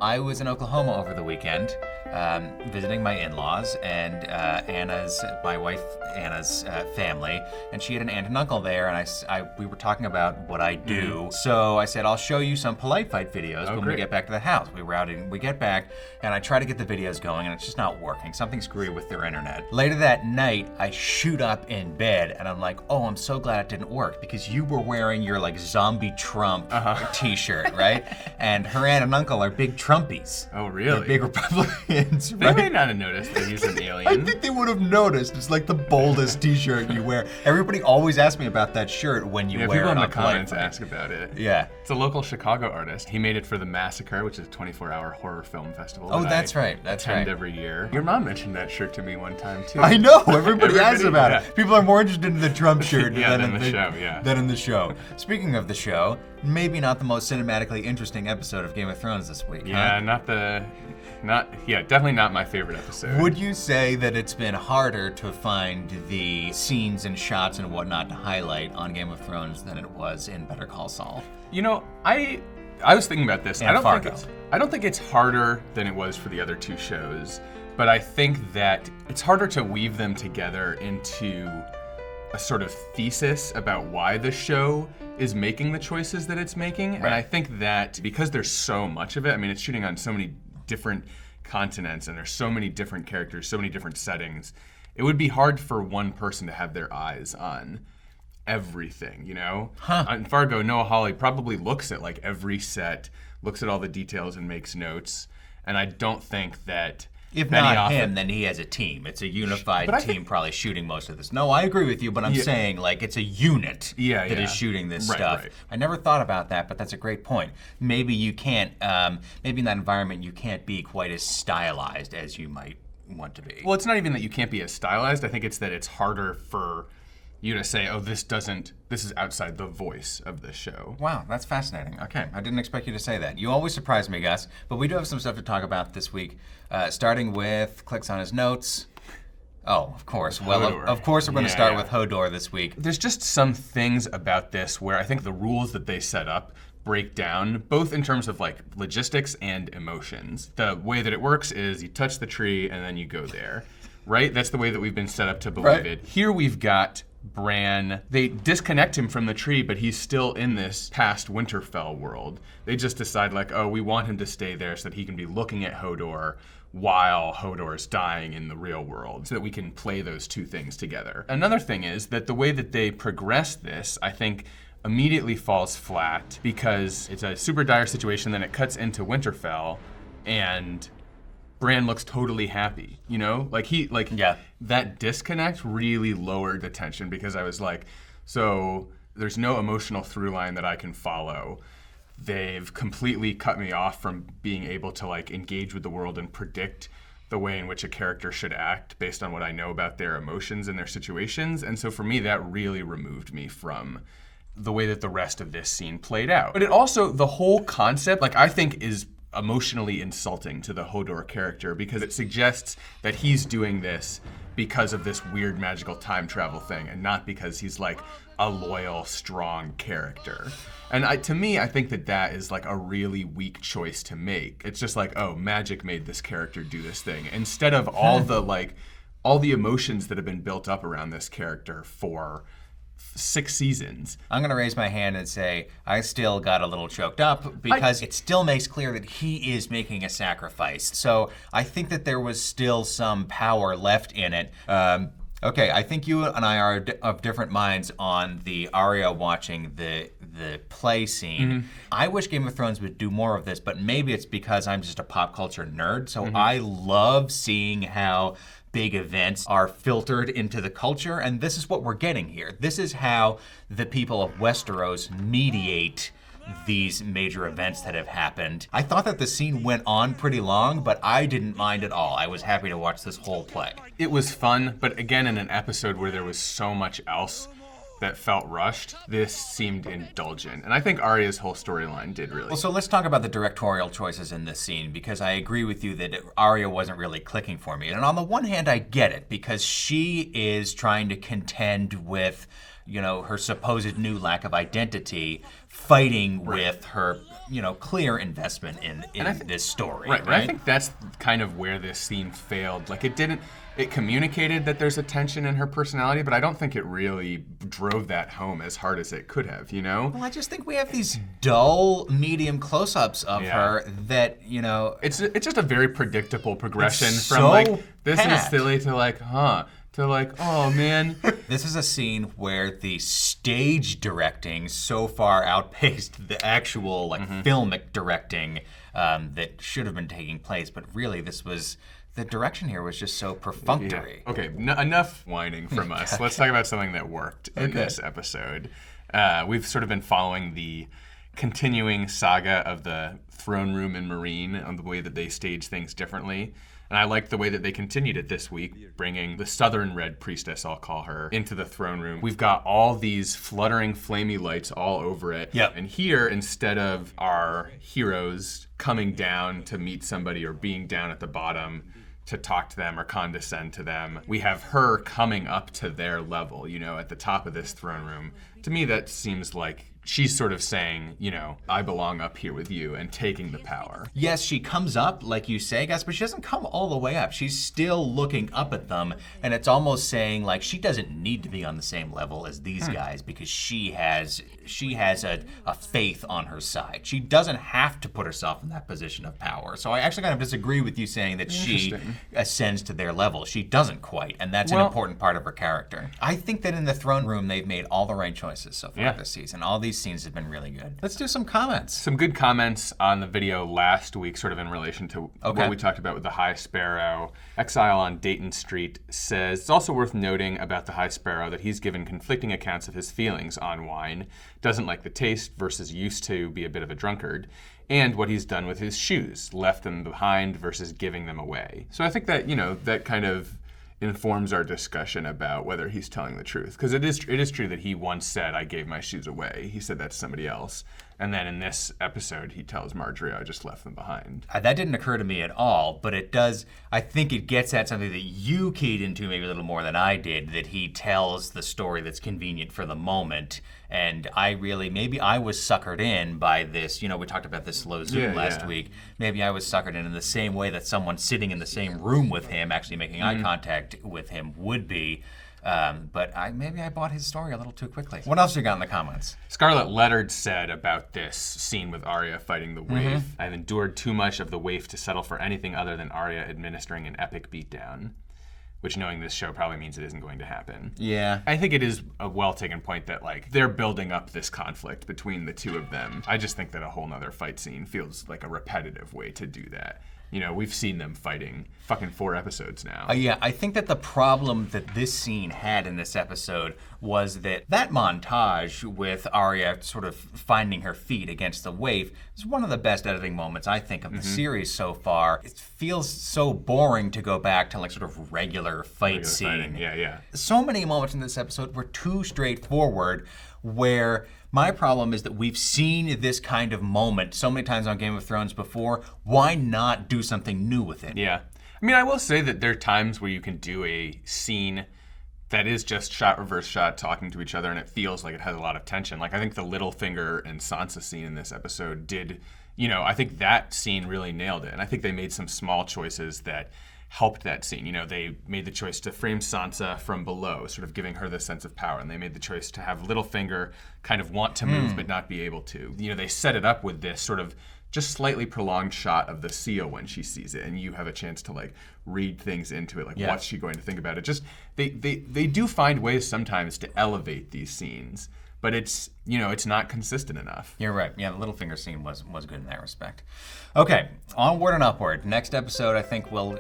I was in Oklahoma over the weekend, visiting my in-laws and my wife Anna's family, and she had an aunt and uncle there, and we were talking about what I do. So I said, I'll show you some polite fight videos when we get back to the house. We get back, and I try to get the videos going, and it's just not working. Something's screwy with their internet. Later that night, I shoot up in bed, and I'm like, oh, I'm so glad it didn't work, because you were wearing your like zombie Trump t-shirt, right? And her aunt and uncle are big Trumpies. Oh, really? They're big Republicans, They right? may not have noticed that he's an alien. I think they would have noticed. It's like the boldest t-shirt you wear. Everybody always asks me about that shirt when you wear it. People in on the comments Polite Fight. ask about it. Yeah. It's a local Chicago artist. He made it for the Massacre, which is a 24-hour horror film festival. Oh, that that's I right. That's attend right. every year. Your mom mentioned that shirt to me one time, too. I know. Everybody asks about yeah. it. People are more interested in the Trump shirt Yeah, than than the show, yeah. Than in the show. Speaking of the show, maybe not the most cinematically interesting episode of Game of Thrones this week, Yeah, huh? definitely not my favorite episode. Would you say that it's been harder to find the scenes and shots and whatnot to highlight on Game of Thrones than it was in Better Call Saul? You know, I was thinking about this. And I don't think it's harder than it was for the other two shows, but I think that it's harder to weave them together into a sort of thesis about why the show is making the choices that it's making. Right. And I think that because there's so much of it, I mean, it's shooting on so many different continents and there's so many different characters, so many different settings, it would be hard for one person to have their eyes on everything, you know? In Fargo, Noah Hawley probably looks at like every set, looks at all the details and makes notes. And I don't think that If Benioff not him, then he has a team. It's a unified team probably shooting most of this. No, I agree with you, but I'm saying like it's a unit that is shooting this stuff. Right. I never thought about that, but that's a great point. Maybe you can't, maybe in that environment you can't be quite as stylized as you might want to be. Well, it's not even that you can't be as stylized. I think it's that it's harder for you to say, oh, this is outside the voice of the show. Wow, that's fascinating. Okay, I didn't expect you to say that. You always surprise me, Gus, but we do have some stuff to talk about this week, starting with clicks on his notes. Oh, of course. Well, Hodor. of course we're going to start with Hodor this week. There's just some things about this where I think the rules that they set up break down, both in terms of like logistics and emotions. The way that it works is you touch the tree and then you go there, right? That's the way that we've been set up to believe it. Here we've got Bran, they disconnect him from the tree, but he's still in this past Winterfell world. They just decide like, oh, we want him to stay there so that he can be looking at Hodor while Hodor's dying in the real world, so that we can play those two things together. Another thing is that the way that they progress this, I think, immediately falls flat because it's a super dire situation, then it cuts into Winterfell, and Bran looks totally happy, you know? That disconnect really lowered the tension because I was like, so there's no emotional through line that I can follow. They've completely cut me off from being able to like engage with the world and predict the way in which a character should act based on what I know about their emotions and their situations. And so for me, that really removed me from the way that the rest of this scene played out. But it also, the whole concept, like I think is emotionally insulting to the Hodor character because it suggests that he's doing this because of this weird magical time travel thing and not because he's like a loyal, strong character. And to me, I think that is like a really weak choice to make. It's just like, oh, magic made this character do this thing instead of all the emotions that have been built up around this character for 6 seasons. I'm going to raise my hand and say I still got a little choked up because it still makes clear that he is making a sacrifice. So I think that there was still some power left in it. Okay, I think you and I are of different minds on the Arya watching the play scene. Mm-hmm. I wish Game of Thrones would do more of this, but maybe it's because I'm just a pop culture nerd. So I love seeing how big events are filtered into the culture, and this is what we're getting here. This is how the people of Westeros mediate these major events that have happened. I thought that the scene went on pretty long, but I didn't mind at all. I was happy to watch this whole play. It was fun, but again, in an episode where there was so much else that felt rushed, this seemed indulgent. And I think Arya's whole storyline did really. Well, so let's talk about the directorial choices in this scene, because I agree with you that Arya wasn't really clicking for me. And on the one hand, I get it, because she is trying to contend with, her supposed new lack of identity, fighting with her, clear investment in this story. Right. I think that's kind of where this scene failed. Like, it communicated that there's a tension in her personality, but I don't think it really drove that home as hard as it could have, Well, I just think we have these dull, medium close-ups of her that, It's just a very predictable progression from, so this is silly to, to oh, man. This is a scene where the stage directing so far outpaced the actual, filmic directing that should have been taking place, but really the direction here was just so perfunctory. Yeah. Okay, enough whining from us. Let's talk about something that worked in this episode. We've sort of been following the continuing saga of the throne room and Marine on the way that they stage things differently. And I like the way that they continued it this week, bringing the Southern Red Priestess, I'll call her, into the throne room. We've got all these fluttering, flamey lights all over it. Yep. And here, instead of our heroes coming down to meet somebody or being down at the bottom to talk to them or condescend to them, we have her coming up to their level, at the top of this throne room. To me, that seems like she's sort of saying, I belong up here with you, and taking the power. Yes, she comes up, like you say, guys, but she doesn't come all the way up. She's still looking up at them, and it's almost saying, she doesn't need to be on the same level as these guys, because she has a faith on her side. She doesn't have to put herself in that position of power. So I actually kind of disagree with you saying that she ascends to their level. She doesn't quite, and that's an important part of her character. I think that in the throne room, they've made all the right choices so far this season. All these scenes have been really good. Let's do some comments. Some good comments on the video last week, sort of in relation to what we talked about with the High Sparrow. Exile on Dayton Street says, it's also worth noting about the High Sparrow that he's given conflicting accounts of his feelings on wine, doesn't like the taste versus used to be a bit of a drunkard, and what he's done with his shoes, left them behind versus giving them away. So I think that, that kind of informs our discussion about whether he's telling the truth. Because it is true that he once said, I gave my shoes away. He said that to somebody else. And then in this episode, he tells Marjorie, I just left them behind. That didn't occur to me at all, but it does. I think it gets at something that you keyed into maybe a little more than I did, that he tells the story that's convenient for the moment. And maybe I was suckered in by this. We talked about this slow zoom last week. Maybe I was suckered in the same way that someone sitting in the same room with him, actually making eye contact with him, would be. But maybe I bought his story a little too quickly. What else you got in the comments? Scarlet Leonard said about this scene with Arya fighting the waif, I've endured too much of the waif to settle for anything other than Arya administering an epic beatdown. Which, knowing this show, probably means it isn't going to happen. Yeah. I think it is a well-taken point that, they're building up this conflict between the two of them. I just think that a whole nother fight scene feels like a repetitive way to do that. We've seen them fighting fucking 4 episodes now. Yeah, I think that the problem that this scene had in this episode was that montage with Arya sort of finding her feet against the waif is one of the best editing moments, I think, of the series so far. It feels so boring to go back to sort of regular fight scene. Fighting. Yeah. So many moments in this episode were too straightforward, where my problem is that we've seen this kind of moment so many times on Game of Thrones before. Why not do something new with it? Yeah. I mean, I will say that there are times where you can do a scene that is just shot, reverse shot, talking to each other, and it feels like it has a lot of tension. I think the Littlefinger and Sansa scene in this episode did, I think that scene really nailed it. And I think they made some small choices that helped that scene. They made the choice to frame Sansa from below, sort of giving her this sense of power. And they made the choice to have Littlefinger kind of want to move but not be able to. They set it up with this sort of just slightly prolonged shot of the seal when she sees it, and you have a chance to read things into it, what's she going to think about it. Just they do find ways sometimes to elevate these scenes, but it's, you know, it's not consistent enough. You're right. Yeah, the little finger scene was good in that respect. Okay, onward and upward. Next episode, I think will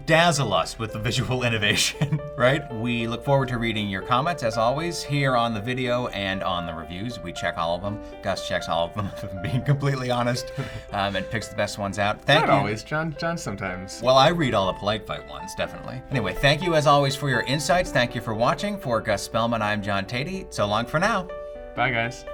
dazzle us with the visual innovation, right? We look forward to reading your comments as always here on the video and on the reviews. We check all of them. Gus checks all of them, if I'm being completely honest, and picks the best ones out. Thank you. Not always, John sometimes. Well, I read all the polite fight ones, definitely. Anyway, thank you as always for your insights. Thank you for watching. For Gus Spellman, I'm John Tatey. So long for now. Bye, guys.